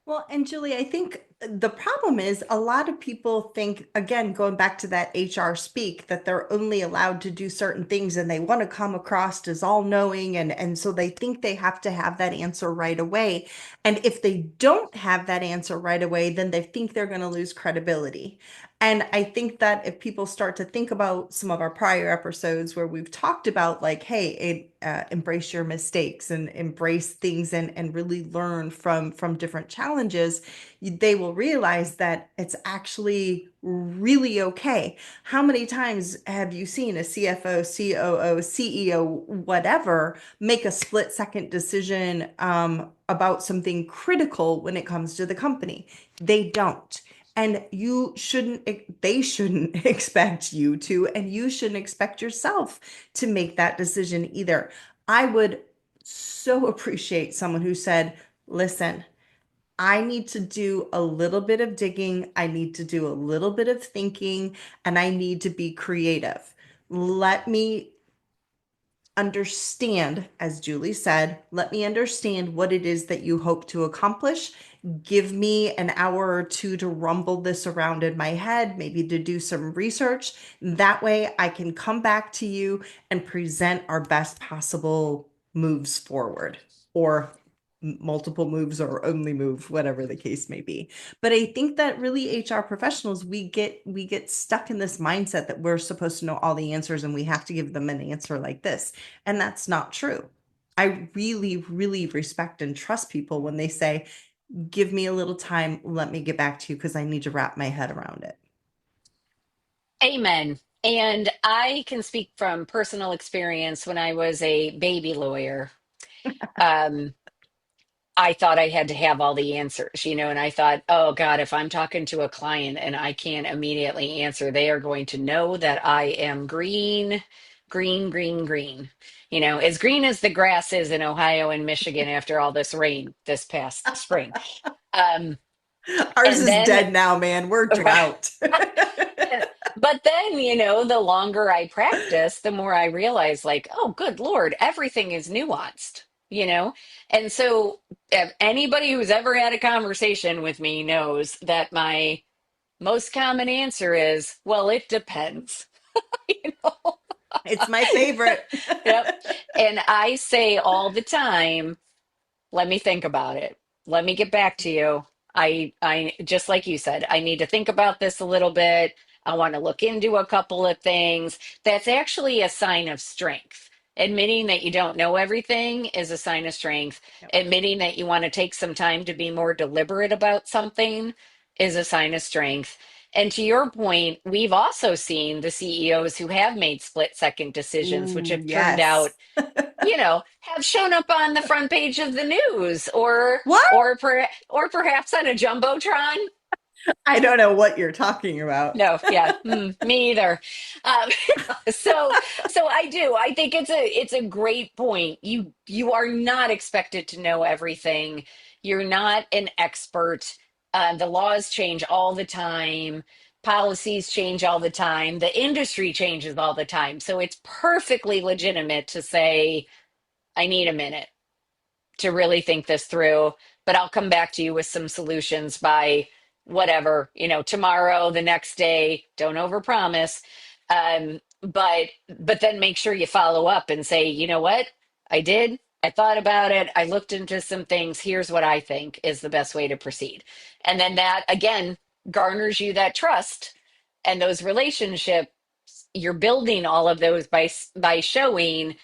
Well, and Julie, I think the problem is a lot of people think, again, going back to that HR speak, that they're only allowed to do certain things and they want to come across as all knowing. And so they think they have to have that answer right away. And if they don't have that answer right away, then they think they're going to lose credibility. And I think that if people start to think about some of our prior episodes where we've talked about like, hey, embrace your mistakes and embrace things and really learn from different challenges, they will realize that it's actually really okay. How many times have you seen a CFO, COO, CEO, whatever, make a split second decision about something critical when it comes to the company? They don't. And they shouldn't expect you to, and you shouldn't expect yourself to make that decision either. I would so appreciate someone who said, listen, I need to do a little bit of digging, I need to do a little bit of thinking, and I need to be creative. Let me understand, as Julie said, let me understand what it is that you hope to accomplish. Give me an hour or two to rumble this around in my head, maybe to do some research. That way I can come back to you and present our best possible moves forward, or multiple moves or only move, whatever the case may be. But I think that really HR professionals, we get stuck in this mindset that we're supposed to know all the answers and we have to give them an answer like this. And that's not true. I really, really respect and trust people when they say, give me a little time, let me get back to you because I need to wrap my head around it. Amen. And I can speak from personal experience. When I was a baby lawyer, um, I thought I had to have all the answers, and I thought, oh God, if I'm talking to a client and I can't immediately answer, they are going to know that I am green, green, green, green. As green as the grass is in Ohio and Michigan after all this rain this past spring. Um, Ours and is then, dead now, man. We're drought. but then, the longer I practice, the more I realize, like, oh, good Lord, everything is nuanced, you know? And so, if anybody who's ever had a conversation with me knows that my most common answer is, well, it depends, you know? It's my favorite. Yep. And I say all the time, let me think about it. Let me get back to you. I just like you said, I need to think about this a little bit. I want to look into a couple of things. That's actually a sign of strength. Admitting that you don't know everything is a sign of strength. Yep. Admitting that you want to take some time to be more deliberate about something is a sign of strength. And to your point, we've also seen the CEOs who have made split second decisions, which Ooh, have turned yes. out, have shown up on the front page of the news, or What? perhaps on a jumbotron. I don't know what you're talking about. No, yeah, me either. Um, so, I do. I think it's a great point. You are not expected to know everything. You're not an expert. The laws change all the time. Policies change all the time. The industry changes all the time. So it's perfectly legitimate to say, I need a minute to really think this through, but I'll come back to you with some solutions by whatever, tomorrow, the next day. Don't overpromise. But then make sure you follow up and say, you know what? I did. I thought about it. I looked into some things. Here's what I think is the best way to proceed. And then that again garners you that trust and those relationships. You're building all of those by showing,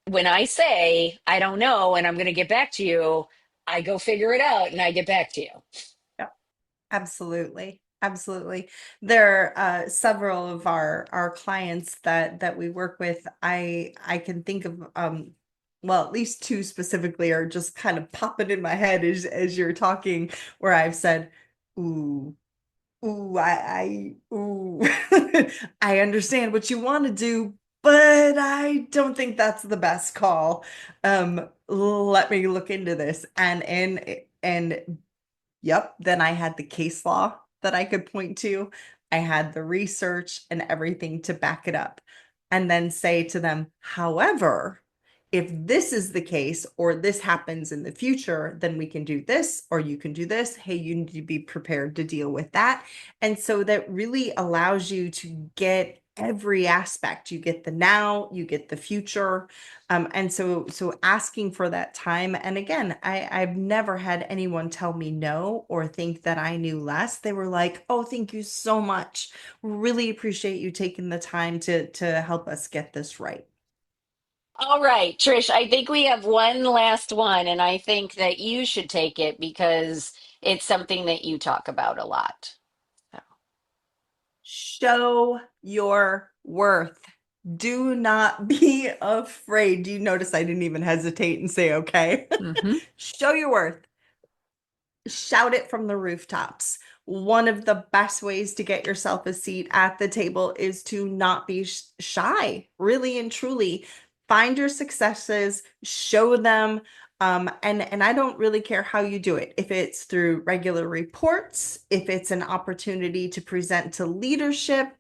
when I say I don't know and I'm going to get back to you, I go figure it out and I get back to you. Yep. Absolutely. Absolutely. There are several of our clients that we work with. I can think of well, at least two specifically are just kind of popping in my head as you're talking, where I've said, ooh, ooh, ooh, I understand what you want to do, but I don't think that's the best call. Let me look into this. And yep, then I had the case law that I could point to. I had the research and everything to back it up. And then say to them, however, if this is the case or this happens in the future, then we can do this or you can do this. Hey, you need to be prepared to deal with that. And so that really allows you to get every aspect. You get the now, you get the future. And so asking for that time. And again, I've never had anyone tell me no or think that I knew less. They were like, oh, thank you so much. Really appreciate you taking the time to help us get this right. All right, Trish, I think we have one last one, and I think that you should take it because it's something that you talk about a lot. So, Show your worth. Do not be afraid. Do you notice I didn't even hesitate and say, okay? mhm. Show your worth. Shout it from the rooftops. One of the best ways to get yourself a seat at the table is to not be shy, really and truly. Find your successes, show them. And I don't really care how you do it. If it's through regular reports, if it's an opportunity to present to leadership,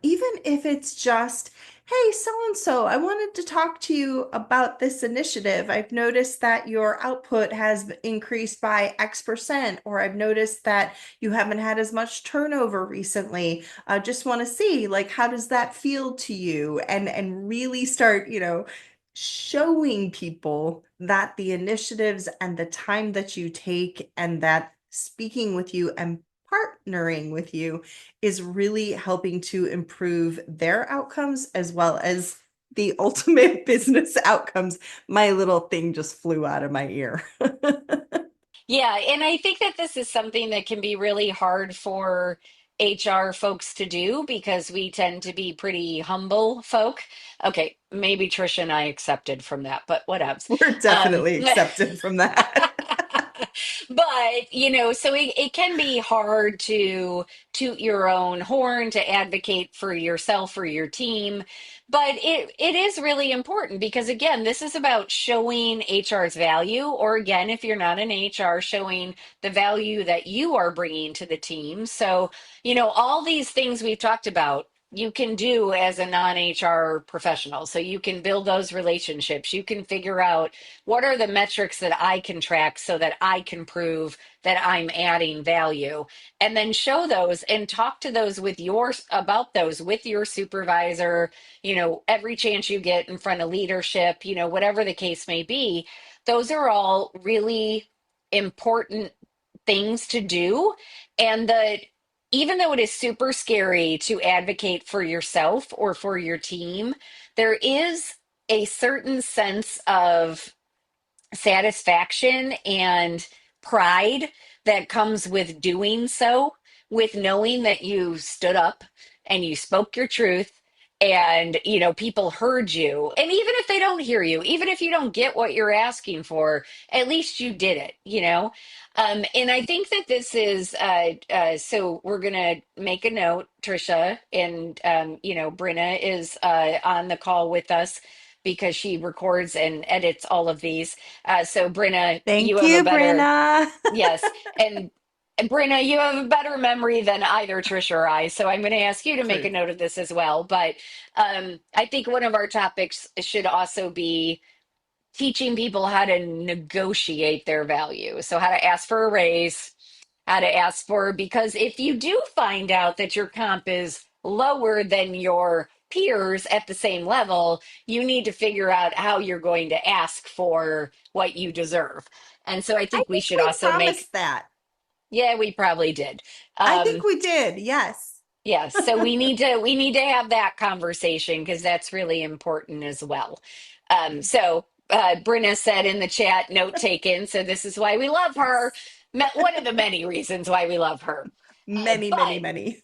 even if it's just, hey, so and so, I wanted to talk to you about this initiative. I've noticed that your output has increased by X%, or I've noticed that you haven't had as much turnover recently. I just want to see, like, how does that feel to you? And really start, showing people that the initiatives and the time that you take and that speaking with you and partnering with you is really helping to improve their outcomes as well as the ultimate business outcomes. My little thing just flew out of my ear. Yeah, and I think that this is something that can be really hard for HR folks to do because we tend to be pretty humble folk. Okay, maybe Trisha and I accepted from that, but whatevs. We're Um, definitely accepted from that. but so it can be hard to toot your own horn, to advocate for yourself or your team, but it is really important because again, this is about showing HR's value, or again, if you're not in HR, showing the value that you are bringing to the team. So all these things we've talked about, you can do as a non-HR professional. So you can build those relationships. You can figure out what are the metrics that I can track so that I can prove that I'm adding value, and then show those and talk to those with your about those with your supervisor, every chance you get in front of leadership, whatever the case may be. Those are all really important things to do. And that even though it is super scary to advocate for yourself or for your team, there is a certain sense of satisfaction and pride that comes with doing so, with knowing that you stood up and you spoke your truth, and people heard you. And even if they don't hear you, even if you don't get what you're asking for, at least you did it. And I think that this is so we're gonna make a note, Trisha, and Brenna is on the call with us because she records and edits all of these. So, Brenna, you Thank have a you, better, Brenna. yes. And Brenna, you have a better memory than either Trisha or I. So I'm going to ask you to make a Truth. note of this as well. But I think one of our topics should also be teaching people how to negotiate their value. So, how to ask for a raise, how to ask for, because if you do find out that your comp is lower than your peers at the same level, you need to figure out how you're going to ask for what you deserve. And so I I think we think should we also make, promised that. yeah, we probably did. I think Um, we did. Yes. yes, so we need to have that conversation because that's really important as well. Brenna said in the chat, note taken. So this is why we love her. Yes. One of the many reasons why we love her. Many, many, But many.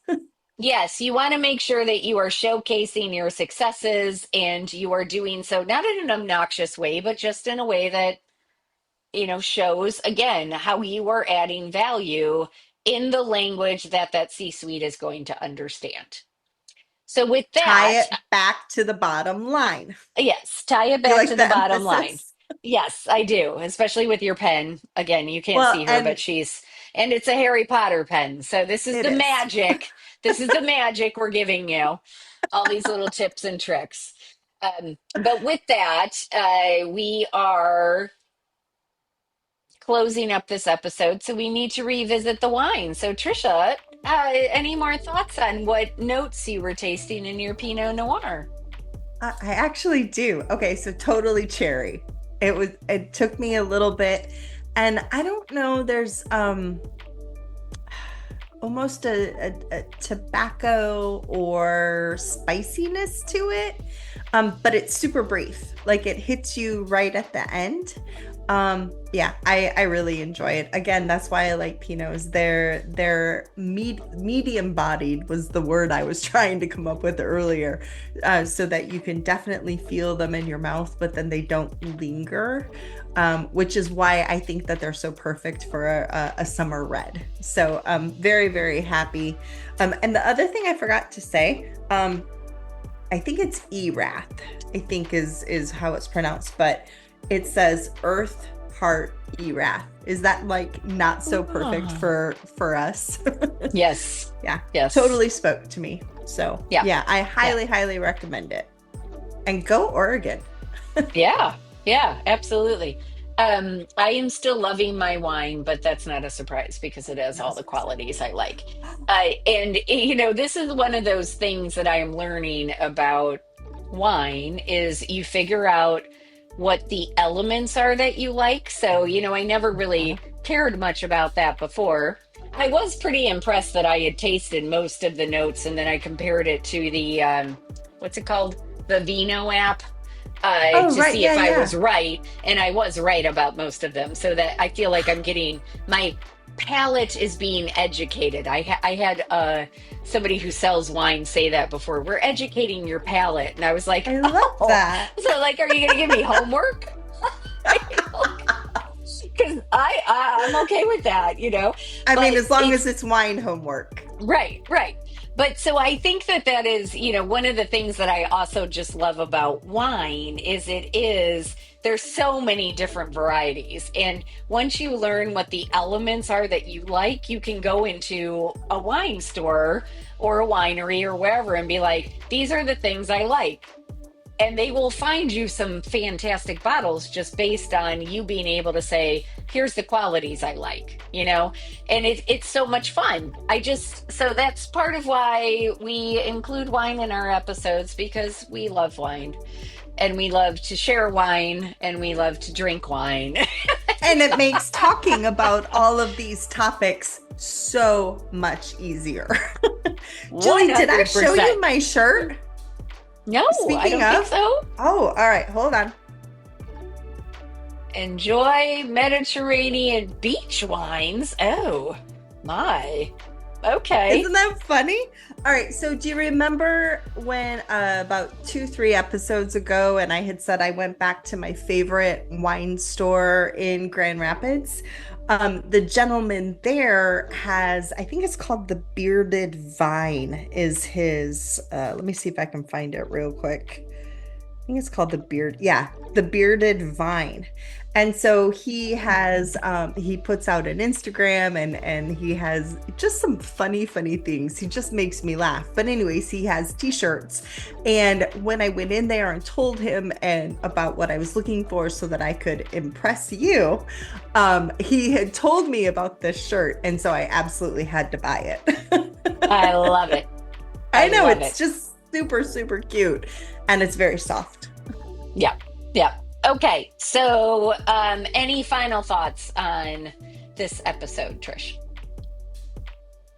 yes, you want to make sure that you are showcasing your successes and you are doing so not in an obnoxious way, but just in a way that, shows again how you are adding value in the language that that C-suite is going to understand. So with Tie that, it back to the bottom line. yes, tie it You back to like the the bottom line. emphasis? Yes, I do, especially with your pen. Again, you can't Well, see her, but and and it's a Harry Potter pen. So this is it the is. magic. This is the magic we're giving you. All these little tips and tricks. But with that, we are closing up this episode, so we need to revisit the wine. So, Trisha, any more thoughts on what notes you were tasting in your Pinot Noir? I actually do. Okay, so totally cherry. It took me a little bit, and I don't know, there's almost a tobacco or spiciness to it. But it's super brief. Like it hits you right at the end. Yeah, I really enjoy it. Again, that's why I like Pinots. They're medium bodied was the word I was trying to come up with earlier, so that you can definitely feel them in your mouth, but then they don't linger, which is why I think that they're so perfect for a summer red. So I'm very, very happy. And the other thing I forgot to say, I think it's Erath, I think is how it's pronounced, but it says Earth Heart Erath. Is that like not so perfect for us? Yes. Yeah. Yes. Totally spoke to me. So yeah, I highly recommend it. And go Oregon. Yeah, absolutely. I am still loving my wine, but that's not a surprise because it has all the qualities I like. And this is one of those things that I am learning about wine is you figure out what the elements are that you like. So, I never really cared much about that before. I was pretty impressed that I had tasted most of the notes, and then I compared it to the what's it called? The Vino app. To right. see if I was right, and I was right about most of them. So that I feel like I'm getting my palate is being educated. I had somebody who sells wine say that before. We're educating your palate, and I was like, I love that. So, like, are you going to give me homework? Because I'm okay with that, I mean, as long as it's wine homework. Right. But so I think that is, one of the things that I also just love about wine is there's so many different varieties. And once you learn what the elements are that you like, you can go into a wine store or a winery or wherever and be like, these are the things I like. And they will find you some fantastic bottles just based on you being able to say, here's the qualities I like, and it's so much fun. So that's part of why we include wine in our episodes, because we love wine and we love to share wine and we love to drink wine. And it makes talking about all of these topics so much easier. Julie, 100%. Did I show you my shirt? No, I don't think so. Oh, all right. Hold on. Enjoy Mediterranean beach wines. Oh, my. Okay. Isn't that funny? All right. So do you remember when about 2-3 episodes ago, and I had said I went back to my favorite wine store in Grand Rapids? The gentleman there has, I think it's called the Bearded Vine is his, let me see if I can find it real quick. I think it's called the Bearded Vine. And so he has, he puts out an Instagram and he has just some funny things. He just makes me laugh. But anyways, he has t-shirts. And when I went in there and told him about what I was looking for so that I could impress you, he had told me about this shirt. And so I absolutely had to buy it. I love it. I know, it's just super cute. And it's very soft. Yeah. Okay, so any final thoughts on this episode, Trish?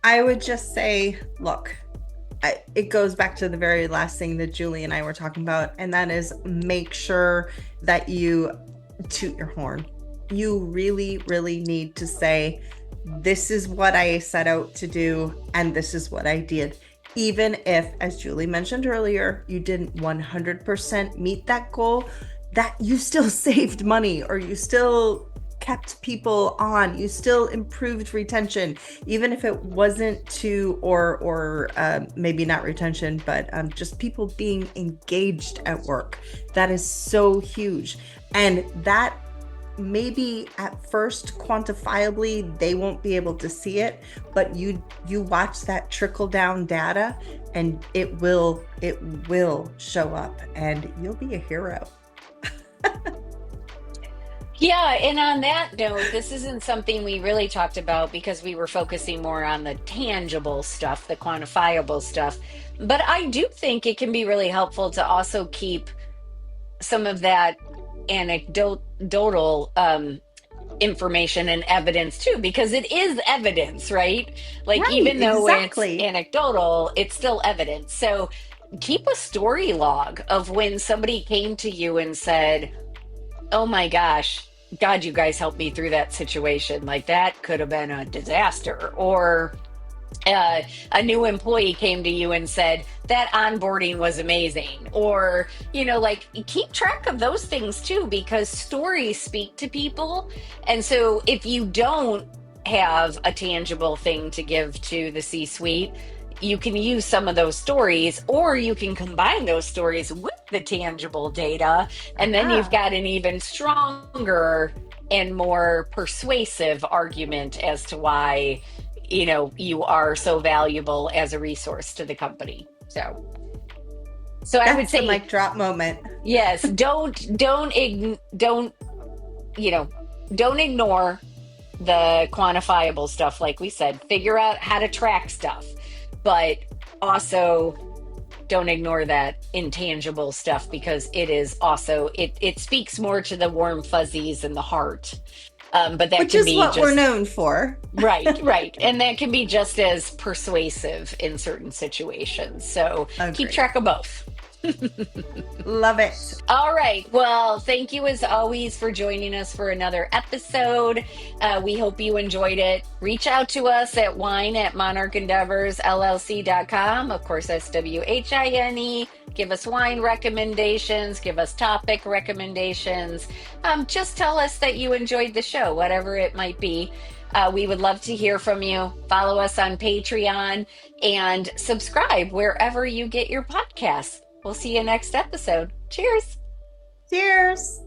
I would just say, look, it goes back to the very last thing that Julie and I were talking about, and that is make sure that you toot your horn. You really need to say, this is what I set out to do, and this is what I did. Even if, as Julie mentioned earlier, you didn't 100% meet that goal, that you still saved money, or you still kept people on, you still improved retention, even if it wasn't or maybe not retention, but just people being engaged at work. That is so huge. And that maybe at first quantifiably they won't be able to see it, but you watch that trickle down data and it will show up and you'll be a hero. Yeah, and on that note, this isn't something we really talked about because we were focusing more on the tangible stuff, the quantifiable stuff. But I do think it can be really helpful to also keep some of that anecdotal information and evidence too, because it is evidence, right? Like, Right, even though it's exactly. anecdotal, it's still evidence. So keep a story log of when somebody came to you and said, oh my gosh, God, you guys helped me through that situation. Like, that could have been a disaster. Or a new employee came to you and said, that onboarding was amazing. Or, like, keep track of those things too, because stories speak to people. And so if you don't have a tangible thing to give to the C suite, you can use some of those stories, or you can combine those stories with the tangible data, and then you've Ah, got an even stronger and more persuasive argument as to why you are so valuable as a resource to the company. So I would that's the say, mic drop moment. yes, don't you know don't ignore the quantifiable stuff. Like we said, figure out how to track stuff, but also don't ignore that intangible stuff, because it speaks more to the warm fuzzies and the heart. But that Which can is be what we're just known for. right, and that can be just as persuasive in certain situations. So keep Agree. track of both. Love it. All right. Well, thank you as always for joining us for another episode. We hope you enjoyed it. Reach out to us at whine at monarchendeavorsllc.com. Of course, that's WHINE. Give us wine recommendations, give us topic recommendations. Just tell us that you enjoyed the show, whatever it might be. We would love to hear from you. Follow us on Patreon and subscribe wherever you get your podcasts. We'll see you next episode. Cheers. Cheers.